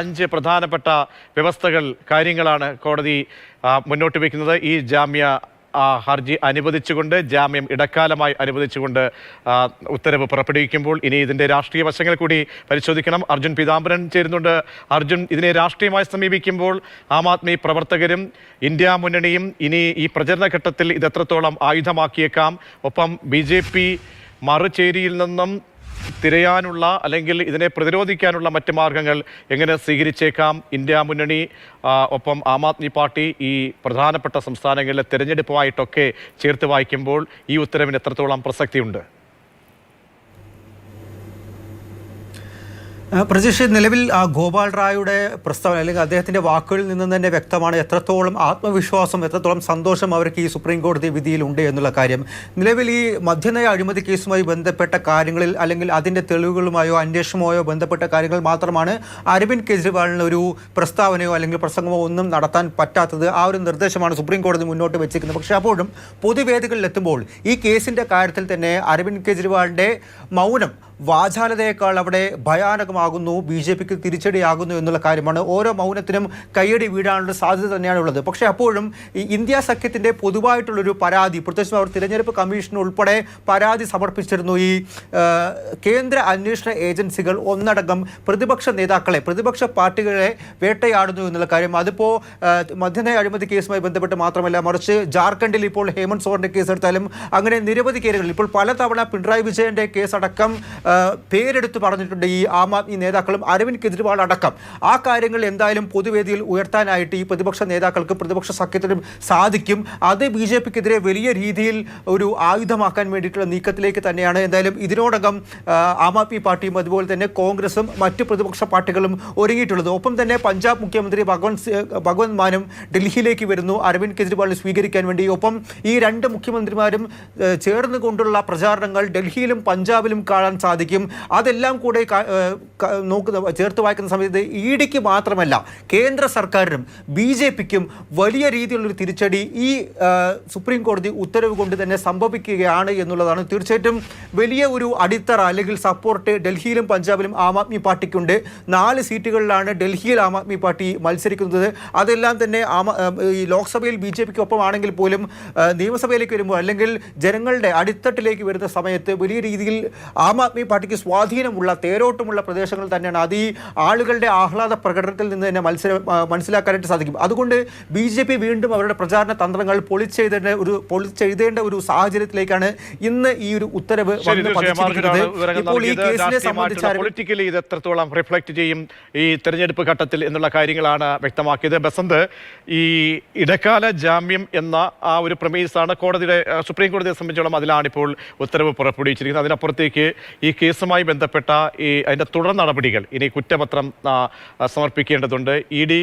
5 പ്രധാനപ്പെട്ട വ്യവസ്ഥകൾ കാര്യങ്ങളാണ് കോടതി മുന്നോട്ട് വയ്ക്കുന്നത്. ഈ ജാമ്യ ഹർജി അനുവദിച്ചുകൊണ്ട്, ജാമ്യം ഇടക്കാലമായി അനുവദിച്ചുകൊണ്ട് ഉത്തരവ് പുറപ്പെടുവിക്കുമ്പോൾ ഇനി ഇതിൻ്റെ രാഷ്ട്രീയ വശങ്ങൾ കൂടി പരിശോധിക്കണം. അർജുൻ പീതാംബരൻ ചേരുന്നുണ്ട്. അർജുൻ, ഇതിനെ രാഷ്ട്രീയമായി സമീപിക്കുമ്പോൾ ആം ആദ്മി പ്രവർത്തകരും ഇന്ത്യ മുന്നണിയും ഇനി ഈ പ്രചരണ ഘട്ടത്തിൽ ഇത് എത്രത്തോളം ആയുധമാക്കിയേക്കാം? ഒപ്പം BJP മറുചേരിയിൽ നിന്നും തിരയാനുള്ള അല്ലെങ്കിൽ ഇതിനെ പ്രതിരോധിക്കാനുള്ള മറ്റ് മാർഗങ്ങൾ എങ്ങനെ സ്വീകരിച്ചേക്കാം ഇന്ത്യ മുന്നണി? ഒപ്പം ആം ആദ്മി പാർട്ടി ഈ പ്രധാനപ്പെട്ട സംസ്ഥാനങ്ങളിലെ തെരഞ്ഞെടുപ്പുമായിട്ടൊക്കെ ചേർത്ത് വായിക്കുമ്പോൾ ഈ ഉത്തരവിന് എത്രത്തോളം പ്രസക്തിയുണ്ട്? പ്രജീഷ്, നിലവിൽ ഗോപാൽ റായുടെ പ്രസ്താവന അല്ലെങ്കിൽ അദ്ദേഹത്തിൻ്റെ വാക്കുകളിൽ നിന്ന് തന്നെ വ്യക്തമാണ് എത്രത്തോളം ആത്മവിശ്വാസം, എത്രത്തോളം സന്തോഷം അവർക്ക് ഈ സുപ്രീം കോടതി വിധിയിലുണ്ട് എന്നുള്ള കാര്യം. നിലവിൽ ഈ മദ്യനയ അഴിമതി കേസുമായി ബന്ധപ്പെട്ട കാര്യങ്ങളിൽ അല്ലെങ്കിൽ അതിൻ്റെ തെളിവുകളുമായോ അന്വേഷണമായോ ബന്ധപ്പെട്ട കാര്യങ്ങൾ മാത്രമാണ് അരവിന്ദ് കെജ്രിവാളിന് ഒരു പ്രസ്താവനയോ അല്ലെങ്കിൽ പ്രസംഗമോ ഒന്നും നടത്താൻ പറ്റാത്തത്. ആ ഒരു നിർദ്ദേശമാണ് സുപ്രീം കോടതി മുന്നോട്ട് വെച്ചിരിക്കുന്നത്. പക്ഷേ അപ്പോഴും പൊതുവേദികളിലെത്തുമ്പോൾ ഈ കേസിൻ്റെ കാര്യത്തിൽ തന്നെ അരവിന്ദ് കെജ്രിവാളിൻ്റെ മൗനം വാചാലതയേക്കാൾ അവിടെ ഭയാനകമാകുന്നു, BJPക്ക് തിരിച്ചടിയാകുന്നു എന്നുള്ള കാര്യമാണ്. ഓരോ മൗനത്തിനും കയ്യടി വീഴാനുള്ള സാധ്യത തന്നെയാണ് ഉള്ളത്. പക്ഷേ അപ്പോഴും ഈ ഇന്ത്യ സഖ്യത്തിൻ്റെ പൊതുവായിട്ടുള്ളൊരു പരാതി, പ്രത്യേകിച്ചും അവർ തിരഞ്ഞെടുപ്പ് കമ്മീഷൻ ഉൾപ്പെടെ പരാതി സമർപ്പിച്ചിരുന്നു. ഈ കേന്ദ്ര അന്വേഷണ ഏജൻസികൾ ഒന്നടങ്കം പ്രതിപക്ഷ നേതാക്കളെ, പ്രതിപക്ഷ പാർട്ടികളെ വേട്ടയാടുന്നു എന്നുള്ള കാര്യം. അതിപ്പോൾ മദ്യനയ അഴിമതി കേസുമായി ബന്ധപ്പെട്ട് മാത്രമല്ല, മറിച്ച് ജാർഖണ്ഡിൽ ഇപ്പോൾ ഹേമന്ത് സോറന്റെ കേസ് എടുത്താലും അങ്ങനെ നിരവധി കേസുകൾ, ഇപ്പോൾ പലതവണ പിണറായി വിജയൻ്റെ കേസടക്കം പേരെടുത്ത് പറഞ്ഞിട്ടുണ്ട് ഈ ആം ആദ്മി നേതാക്കളും അരവിന്ദ് കെജ്രിവാൾ അടക്കം. ആ കാര്യങ്ങൾ എന്തായാലും പൊതുവേദിയിൽ ഉയർത്താനായിട്ട് ഈ പ്രതിപക്ഷ നേതാക്കൾക്ക്, പ്രതിപക്ഷ സഖ്യത്തിനും സാധിക്കും. അത് BJPക്കെതിരെ വലിയ രീതിയിൽ ഒരു ആയുധമാക്കാൻ വേണ്ടിയിട്ടുള്ള നീക്കത്തിലേക്ക് തന്നെയാണ് എന്തായാലും ഇതിനോടകം ആം ആദ്മി പാർട്ടിയും അതുപോലെ തന്നെ കോൺഗ്രസും മറ്റ് പ്രതിപക്ഷ പാർട്ടികളും ഒരുങ്ങിയിട്ടുള്ളത്. ഒപ്പം തന്നെ പഞ്ചാബ് മുഖ്യമന്ത്രി ഭഗവന്ത് മാനും ഡൽഹിയിലേക്ക് വരുന്നു അരവിന്ദ് കെജ്രിവാളിനെ സ്വീകരിക്കാൻ വേണ്ടി. ഒപ്പം ഈ രണ്ട് മുഖ്യമന്ത്രിമാരും ചേർന്നുകൊണ്ടുള്ള പ്രചാരണങ്ങൾ ഡൽഹിയിലും പഞ്ചാബിലും കാണാൻ സാധിക്കും. അതെല്ലാം കൂടെ ചേർത്ത് വായിക്കുന്ന സമയത്ത് EDക്ക് മാത്രമല്ല കേന്ദ്ര സർക്കാരിനും BJPക്കും വലിയ രീതിയിലുള്ളൊരു തിരിച്ചടി ഈ സുപ്രീം കോടതി ഉത്തരവ് കൊണ്ട് തന്നെ സംഭവിക്കുകയാണ് എന്നുള്ളതാണ്. തീർച്ചയായിട്ടും വലിയ ഒരു അടിത്തറ അല്ലെങ്കിൽ സപ്പോർട്ട് ഡൽഹിയിലും പഞ്ചാബിലും ആം ആദ്മി പാർട്ടിക്കുണ്ട്. 4 സീറ്റുകളിലാണ് ഡൽഹിയിൽ ആം ആദ്മി പാർട്ടി മത്സരിക്കുന്നത്. അതെല്ലാം തന്നെ ഈ ലോക്സഭയിൽ BJPക്ക് ഒപ്പമാണെങ്കിൽ പോലും നിയമസഭയിലേക്ക് വരുമ്പോൾ അല്ലെങ്കിൽ ജനങ്ങളുടെ അടിത്തട്ടിലേക്ക് വരുന്ന സമയത്ത് വലിയ രീതിയിൽ ആം ആദ്മി പാർട്ടിക്ക് സ്വാധീനമുള്ള, തേരോട്ടമുള്ള പ്രദേശങ്ങൾ തന്നെയാണ്. അത് ഈ ആളുകളുടെ ആഹ്ലാദ പ്രകടനത്തിൽ നിന്ന് തന്നെ മനസ്സിലാക്കാനായിട്ട് സാധിക്കും. അതുകൊണ്ട് BJP വീണ്ടും അവരുടെ പ്രചാരണ തന്ത്രങ്ങൾ പൊളിച്ചെഴുതേണ്ട ഒരു സാഹചര്യത്തിലേക്കാണ് ഇന്ന് ഈ ഒരു ഉത്തരവ് ഇപ്പോൾ ഈ കേസിനെ സംബന്ധിച്ച് പൊളിറ്റിക്കലി ഇത് എത്രത്തോളം റിഫ്ലക്ട് ചെയ്യും ഈ തെരഞ്ഞെടുപ്പ് ഘട്ടത്തിൽ എന്നുള്ള കാര്യങ്ങളാണ് വ്യക്തമാക്കിയത്. ബസന്ത്, ഈ ഇടക്കാല ജാമ്യം എന്ന ആ ഒരു പ്രമേയസാണ് സുപ്രീം കോടതിയെ സംബന്ധിച്ചോളം അതിലാണിപ്പോൾ ഉത്തരവ് പുറപ്പെടുവിച്ചിരിക്കുന്നത്. അതിനപ്പുറത്തേക്ക് ഈ കേസുമായി ബന്ധപ്പെട്ട അതിൻ്റെ തുടർ നടപടികൾ, ഇനി കുറ്റപത്രം സമർപ്പിക്കേണ്ടതുണ്ട്. ED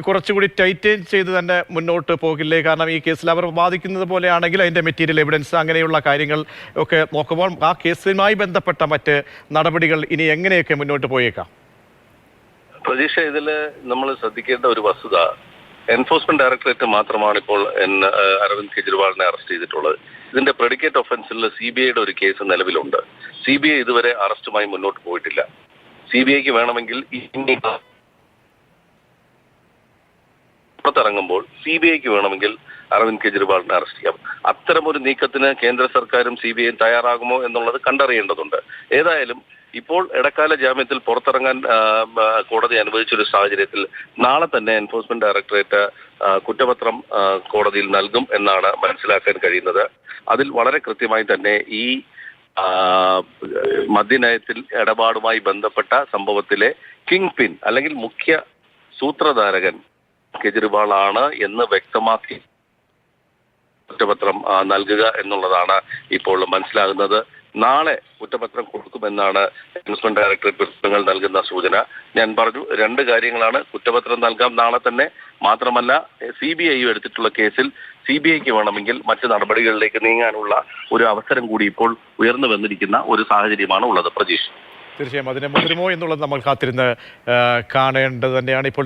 കുറച്ചുകൂടി ടൈറ്റൈൻ ചെയ്ത് തന്നെ മുന്നോട്ട് പോകില്ലേ? കാരണം ഈ കേസിൽ അവർ വാദിക്കുന്നത് പോലെയാണെങ്കിൽ അതിൻ്റെ മെറ്റീരിയൽ എവിഡൻസ് അങ്ങനെയുള്ള കാര്യങ്ങൾ ഒക്കെ നോക്കുമ്പോൾ ആ കേസുമായി ബന്ധപ്പെട്ട മറ്റ് നടപടികൾ ഇനി എങ്ങനെയൊക്കെ മുന്നോട്ട് പോയേക്കാം? പ്രതീക്ഷ, ഇതിൽ നമ്മൾ ശ്രദ്ധിക്കേണ്ട ഒരു വസ്തുത, എൻഫോഴ്സ്മെന്റ് ഡയറക്ടറേറ്റ് മാത്രമാണ് ഇപ്പോൾ അരവിന്ദ് കെജ്രിവാളിനെ അറസ്റ്റ് ചെയ്തിട്ടുള്ളത്. ഇതിന്റെ പ്രെഡിക്കേറ്റ് ഒഫൻസിൽ CBIയുടെ ഒരു കേസ് നിലവിലുണ്ട്. CBI ഇതുവരെ അറസ്റ്റുമായി മുന്നോട്ട് പോയിട്ടില്ല. CBIക്ക് വേണമെങ്കിൽ പുറത്തിറങ്ങുമ്പോൾ CBIക്ക് വേണമെങ്കിൽ അരവിന്ദ് കെജ്രിവാളിനെ അറസ്റ്റ് ചെയ്യാം. അത്തരമൊരു നീക്കത്തിന് കേന്ദ്ര സർക്കാരും CBIയും തയ്യാറാകുമോ എന്നുള്ളത് കണ്ടറിയേണ്ടതുണ്ട്. ഏതായാലും ഇപ്പോൾ ഇടക്കാല ജാമ്യത്തിൽ പുറത്തിറങ്ങാൻ കോടതി അനുവദിച്ചൊരു സാഹചര്യത്തിൽ നാളെ തന്നെ എൻഫോഴ്സ്മെന്റ് ഡയറക്ടറേറ്റ് കുറ്റപത്രം കോടതിയിൽ നൽകും എന്നാണ് മനസ്സിലാക്കാൻ കഴിയുന്നത്. അതിൽ വളരെ കൃത്യമായി തന്നെ ഈ മദ്യനയത്തിൽ ഇടപാടുമായി ബന്ധപ്പെട്ട സംഭവത്തിലെ കിങ് പിൻ അല്ലെങ്കിൽ മുഖ്യ സൂത്രധാരകൻ കെജ്രിവാൾ ആണ് എന്ന് വ്യക്തമാക്കി കുറ്റപത്രം നൽകുക എന്നുള്ളതാണ് ഇപ്പോൾ മനസ്സിലാകുന്നത്. നാളെ കുറ്റപത്രം കൊടുക്കുമെന്നാണ് എൻഫോഴ്സ്മെന്റ് ഡയറക്ടറേറ്റ് നൽകുന്ന സൂചന. ഞാൻ പറഞ്ഞു, 2 കാര്യങ്ങളാണ്. കുറ്റപത്രം നൽകാം നാളെ തന്നെ. മാത്രമല്ല CBI എടുത്തിട്ടുള്ള കേസിൽ CBIക്ക് വേണമെങ്കിൽ മറ്റ് നടപടികളിലേക്ക് നീങ്ങാനുള്ള ഒരു അവസരം കൂടി ഇപ്പോൾ ഉയർന്നു വന്നിരിക്കുന്ന ഒരു സാഹചര്യമാണ് ഉള്ളത്. പ്രജീഷ്, തീർച്ചയായും അതിനെ മുതിരുമോ എന്നുള്ളത് നമ്മൾ കാത്തിരുന്ന് കാണേണ്ടത് തന്നെയാണ്. ഇപ്പോൾ